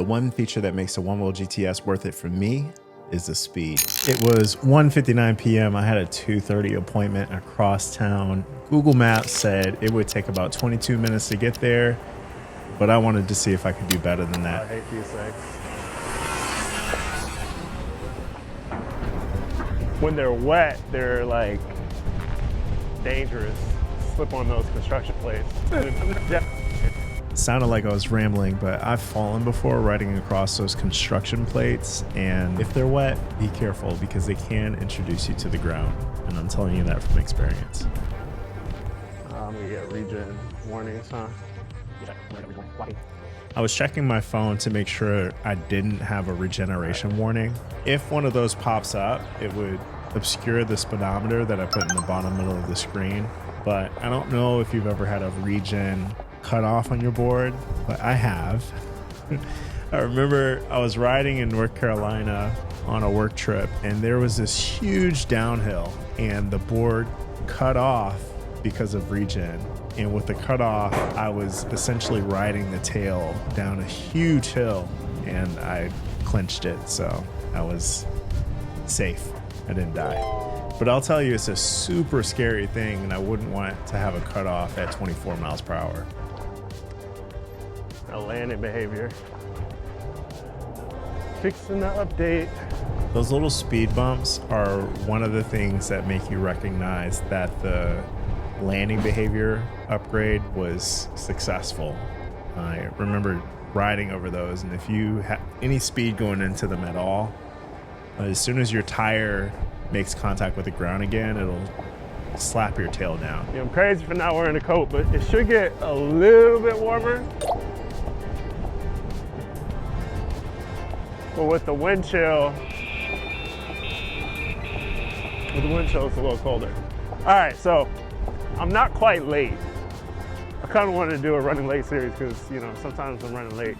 The one feature that makes the Onewheel GTS worth it for me is the speed. It was 1:59 p.m. I had a 2:30 appointment across town. Google Maps said it would take about 22 minutes to get there, but I wanted to see if I could do better than that. I hate these things. When they're wet, they're like dangerous. Slip on those construction plates. Yeah. It sounded like I was rambling, but I've fallen before riding across those construction plates, and if they're wet, be careful because they can introduce you to the ground, and I'm telling you that from experience. We get Regen warnings, huh? I was checking my phone to make sure I didn't have a regeneration warning. If one of those pops up, it would obscure the speedometer that I put in the bottom middle of the screen. But I don't know if you've ever had a regen cut off on your board, but I have. I remember I was riding in North Carolina on a work trip, and there was this huge downhill, and the board cut off because of regen. And with the cutoff, I was essentially riding the tail down a huge hill, and I clinched it, so I was safe. I didn't die. But I'll tell you, it's a super scary thing, and I wouldn't want to have a cutoff at 24 miles per hour. A landing behavior. Fixing the update. Those little speed bumps are one of the things that make you recognize that the landing behavior upgrade was successful. I remember riding over those, and if you have any speed going into them at all, as soon as your tire makes contact with the ground again, it'll slap your tail down. Yeah, I'm crazy for not wearing a coat, but it should get a little bit warmer. But with the wind chill, it's a little colder. All right, so I'm not quite late. I kind of wanted to do a running late series because, you know, sometimes I'm running late.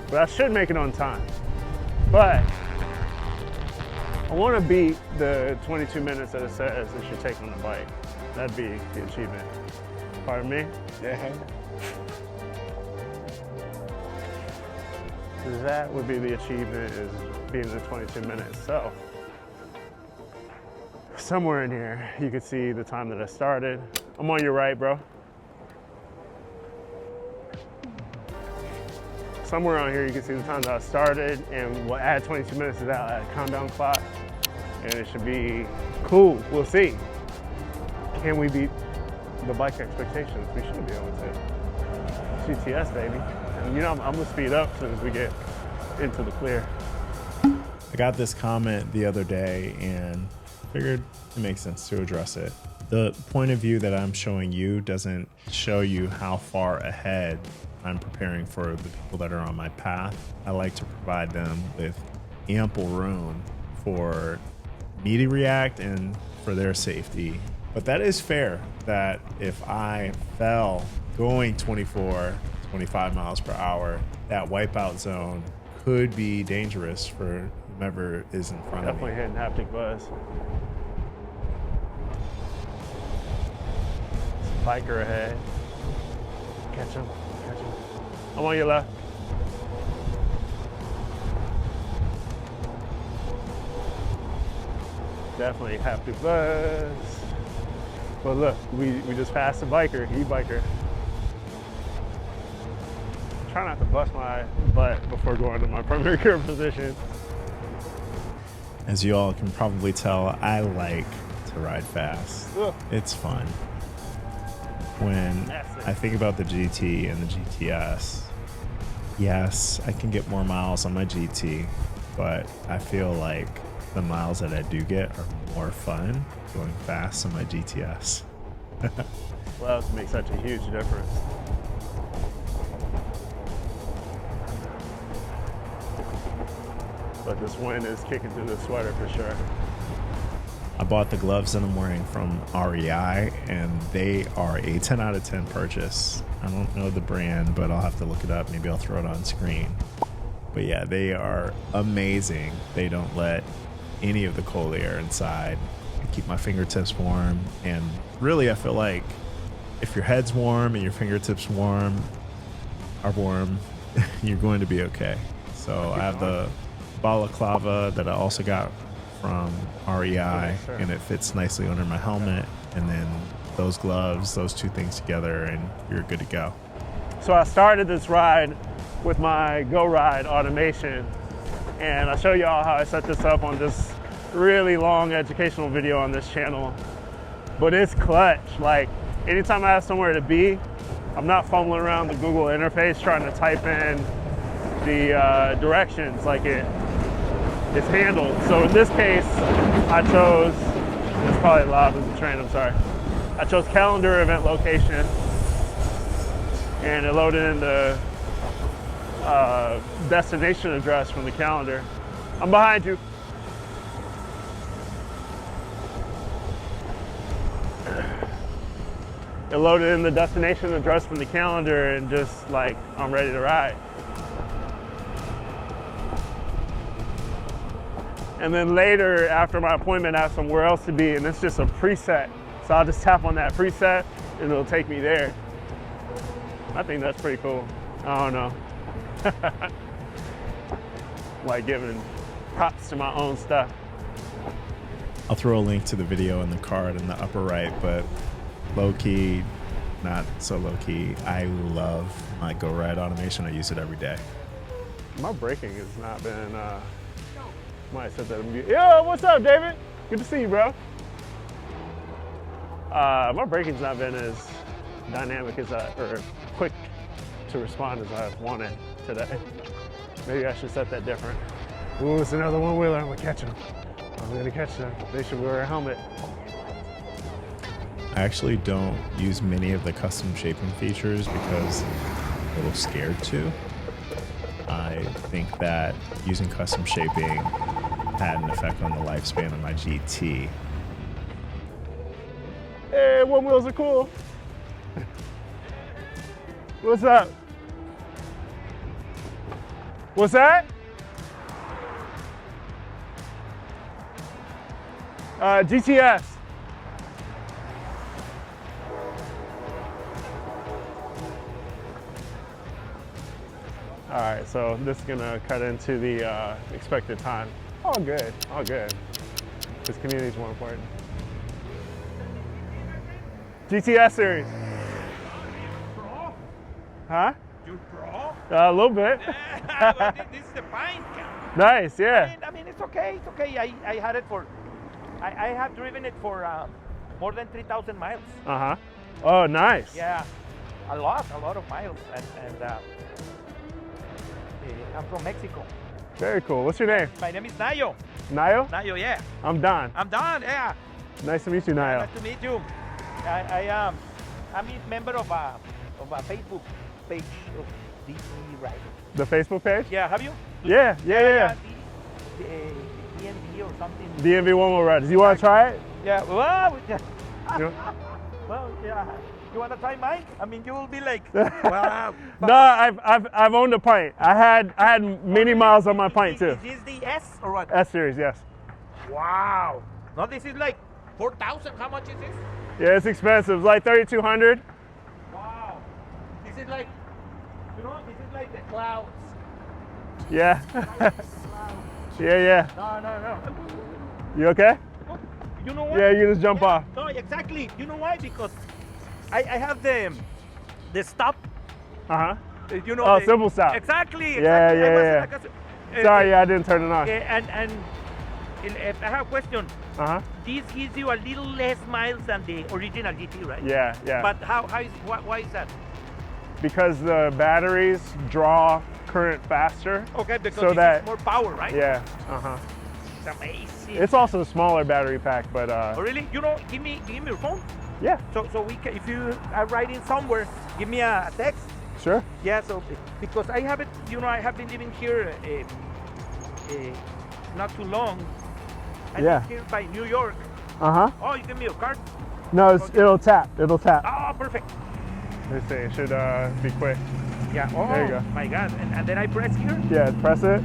But I should make it on time. But I want to beat the 22 minutes that it says it should take on the bike. That'd be the achievement. Pardon me? Yeah. That would be the achievement, is being the 22 minutes. So somewhere in here, you can see the time that I started. I'm on your right, bro. Somewhere on here, you can see the time that I started, and we'll add 22 minutes to that countdown clock, and it should be cool. We'll see. Can we beat the bike expectations? We should be able to. GTS, baby. And you know, I'm gonna speed up as soon as we get into the clear. I got this comment the other day and figured it makes sense to address it. The point of view that I'm showing you doesn't show you how far ahead I'm preparing for the people that are on my path. I like to provide them with ample room for me to react and for their safety. But that is fair that if I fell going 24, 25 miles per hour, that wipeout zone could be dangerous for whomever is in front of me. Definitely hitting haptic buzz. Biker ahead. Catch him, catch him. I'm on your left. Definitely haptic buzz. But look, we just passed a biker, e-biker. Try not to bust my butt before going to my primary care position. As you all can probably tell, I like to ride fast. Ugh. It's fun. When I think about the GT and the GTS, yes, I can get more miles on my GT, but I feel like the miles that I do get are more fun going fast on my GTS. Well, that makes such a huge difference. But this wind is kicking through the sweater for sure. I bought the gloves that I'm wearing from REI, and they are a 10 out of 10 purchase. I don't know the brand, but I'll have to look it up. Maybe I'll throw it on screen. But yeah, they are amazing. They don't let any of the cold air inside. I keep my fingertips warm, and really I feel like if your head's warm and your fingertips are warm, you're going to be okay. So I have the balaclava that I also got from REI, and it fits nicely under my helmet. And then those gloves, those two things together, and you're good to go. So I started this ride with my Go Ride automation, and I'll show y'all how I set this up on this really long educational video on this channel. But it's clutch. Like, anytime I have somewhere to be, I'm not fumbling around the Google interface trying to type in the directions. Like, it's handled. So in this case, I chose, it's probably loud as a train, I'm sorry. I chose calendar event location, and it loaded in the destination address from the calendar. I'm behind you. It loaded in the destination address from the calendar, and just like, I'm ready to ride. And then later, after my appointment, I have somewhere else to be, and it's just a preset. So I'll just tap on that preset, and it'll take me there. I think that's pretty cool. I don't know. Like giving props to my own stuff. I'll throw a link to the video in the card in the upper right, but low-key, not so low-key, I love my Go Ride automation. I use it every day. My braking has not been, might have said that. Yo, what's up, David? Good to see you, bro. My braking's not been as dynamic as or quick to respond as I wanted today. Maybe I should set that different. Ooh, it's another one-wheeler. I'm gonna catch him. I'm gonna catch them. They should wear a helmet. I actually don't use many of the custom shaping features because I'm a little scared to. I think that using custom shaping had an effect on the lifespan of my GT. Hey, one wheels are cool. What's up? What's that? GTS. All right, so this is gonna cut into the expected time. All good, all good. This community's more important. GT S Series. Pro? Huh? You pro? A little bit. Well, this is the pine count. Nice, yeah. I mean, it's okay. It's okay. I had it for. I have driven it for more than 3,000 miles. Uh-huh. Oh, nice. Yeah, a lot of miles, and I'm from Mexico. Very cool. What's your name? My name is Nayo. Nayo? Nayo, yeah. I'm Don. I'm Don. Yeah. Nice to meet you, Nayo. Nice to meet you. I'm a member of a Facebook page of DC Ride. The Facebook page? Yeah, have you? Yeah. DNV or something. DMV One Wheel Riders. You want to try it? Yeah. Well, yeah. You- Well, yeah. You want to try mine? I mean, you will be like, wow. No, I've owned a pint. I had many miles on my pint too. Is this the S or what? S Series, yes. Wow. No, this is like 4,000. How much is this? Yeah, it's expensive. It's like 3,200. Wow. This is like, this is like the clouds. Yeah. Yeah. No. You okay? You know what? Yeah, you just jump off. No, exactly. You know why? Because I have the stop. Uh-huh. You know. Oh, simple stop. Exactly. Yeah. Sorry, I didn't turn it on. And if I have a question. Uh-huh. This gives you a little less miles than the original GT, right? Yeah. But why is that? Because the batteries draw current faster. Okay, because so this is more power, right? Yeah. Uh-huh. It's amazing. It's also a smaller battery pack, but Oh, really? You know, give me your phone. yeah. So we can, if you are riding somewhere, give me a text. Sure. Yeah. So because I have it, I have been living here not too long. I live here by New York. Uh-huh. Oh, you give me your card? No, it'll tap. It'll tap. Oh, perfect. Let's see. It should be quick. Yeah. Oh, There you go. my God. And then I press here? Yeah, press it.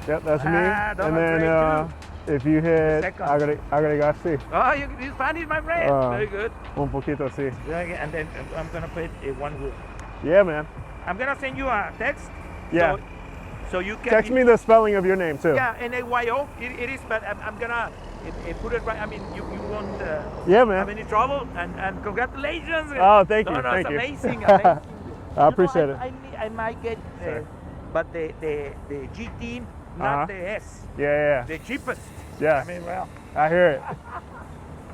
Yep, that's me. That And was then great, If you hit second. agregar, sí. Oh, you Spanish, my friend. Very good. Un poquito, sí. And then I'm gonna put one wheel. Yeah, man. I'm gonna send you a text. Yeah. So you can Text me the spelling of your name too. Yeah, NAYO. It is, but I'm gonna put it right. I mean, you won't Yeah, man. have any trouble. And congratulations. Oh, thank you. No, Thank you. it's amazing. Amazing. I appreciate it. I might get, but the GT, not the S. Yeah. The cheapest. Yeah. I mean, well. I hear it.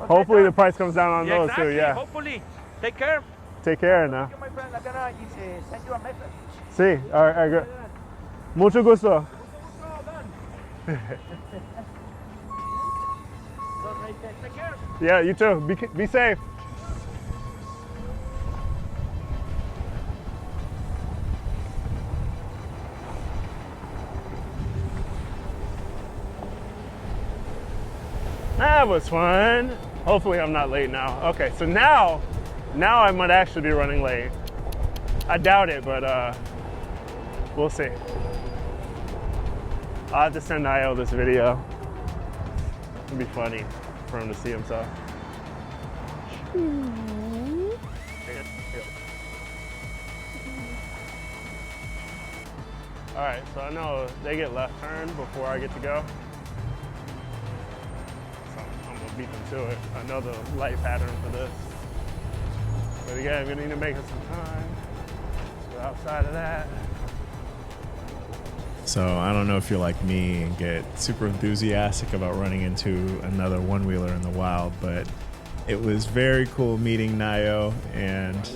Okay, Hopefully the price comes down on those exactly. too. Yeah. Hopefully. Take care. Take care now. Thank you, my friend. I'm gonna send you a message. Sí. All right. Good. Mucho gusto. Take care. Yeah, you too. Be safe. That was fun. Hopefully I'm not late now. Okay, so now I might actually be running late. I doubt it, but we'll see. I'll have to send Io this video. It'd be funny for him to see himself. All right, so I know they get left turn before I get to go. So I'm gonna beat them to it. I know the light pattern for this. But again, we need to make it some time. So outside of that. So I don't know if you're like me and get super enthusiastic about running into another one-wheeler in the wild, but it was very cool meeting Nayo, and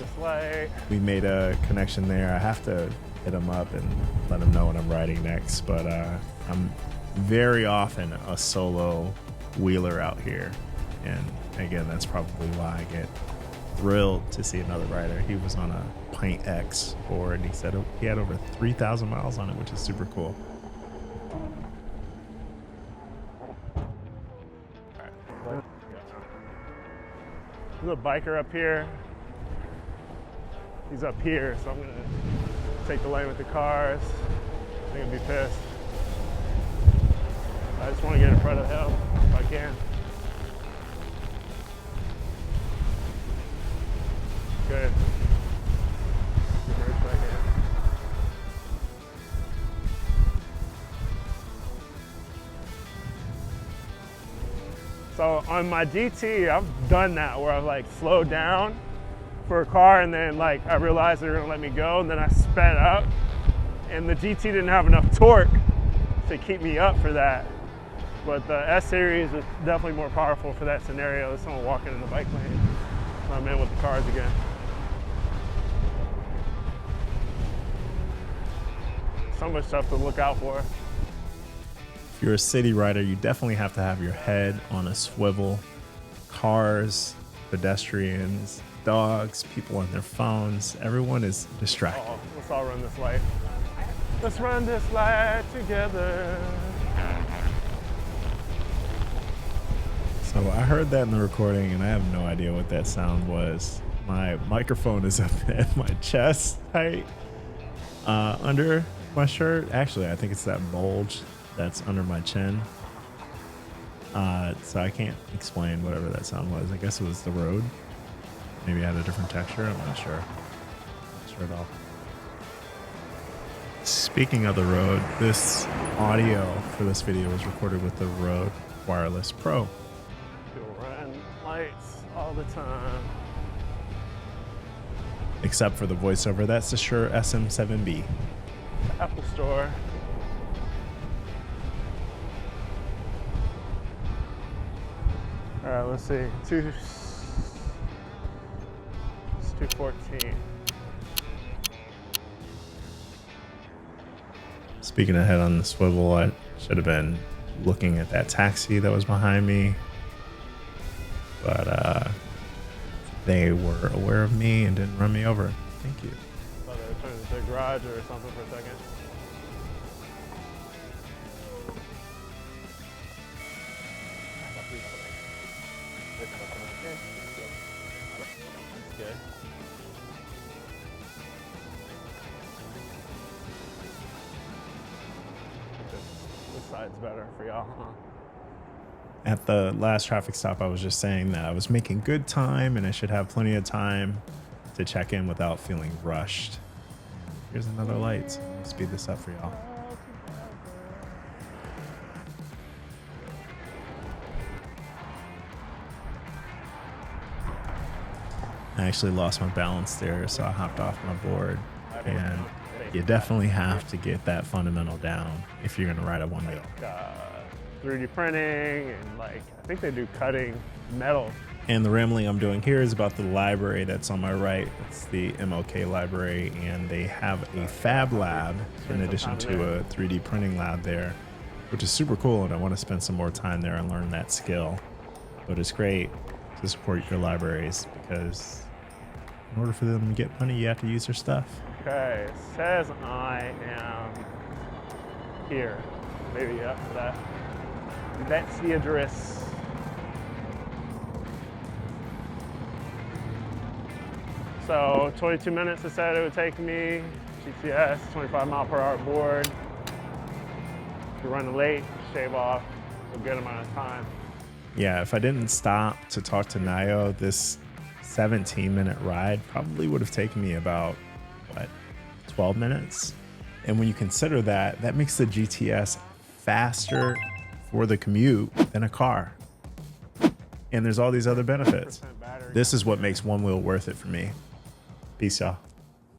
we made a connection there. I have to hit him up and let him know when I'm riding next, but I'm very often a solo wheeler out here, and again, that's probably why I get thrilled to see another rider. He was on a Pint X board, and he said he had over 3,000 miles on it, which is super cool. There's a biker up here. He's up here, so I'm gonna take the lane with the cars. I think he'll be pissed. I just want to get in front of him if I can. Good. Reverse back in. So on my GT, I've done that where I've like slowed down for a car, and then like I realized they were gonna let me go, and then I sped up, and the GT didn't have enough torque to keep me up for that. But the S Series is definitely more powerful for that scenario. There's someone walking in the bike lane. So I'm in with the cars again. So much stuff to look out for. If you're a city rider, you definitely have to have your head on a swivel. Cars, pedestrians, dogs, people on their phones, everyone is distracted. Oh, let's all run this light. Let's run this light together. So I heard that in the recording, and I have no idea what that sound was. My microphone is up at my chest height, under my shirt. Actually, I think it's that bulge that's under my chin. So I can't explain whatever that sound was. I guess it was the road. Maybe it had a different texture. I'm not sure. Not sure at all. Speaking of the Rode, this audio for this video was recorded with the Rode Wireless Pro. You'll run lights all the time. Except for the voiceover, that's the Shure SM7B. Apple Store. All right, let's see. It's 214. Speaking of head on the swivel, I should have been looking at that taxi that was behind me. But they were aware of me and didn't run me over. Thank you. I thought they were turning into a garage or something for a second. Good. This side's better for y'all, huh? At the last traffic stop, I was just saying that I was making good time and I should have plenty of time to check in without feeling rushed. Here's another light. So let me speed this up for y'all. I actually lost my balance there, so I hopped off my board. And you definitely have to get that fundamental down if you're gonna ride a one wheel. 3D printing and like, I think they do cutting metal. And the rambling I'm doing here is about the library that's on my right. It's the MLK library, and they have a fab lab in addition to a 3D printing lab there, which is super cool, and I want to spend some more time there and learn that skill. But it's great to support your libraries because in order for them to get money, you have to use their stuff. Okay, it says I am here. Maybe after that. That's the address. So 22 minutes it said it would take me. GTS, 25 mile per hour board. If you're running late, shave off a good amount of time. Yeah, if I didn't stop to talk to Nayo, this 17-minute ride probably would have taken me about, what, 12 minutes? And when you consider that, that makes the GTS faster for the commute than a car. And there's all these other benefits. This is what makes one wheel worth it for me. Peace, y'all.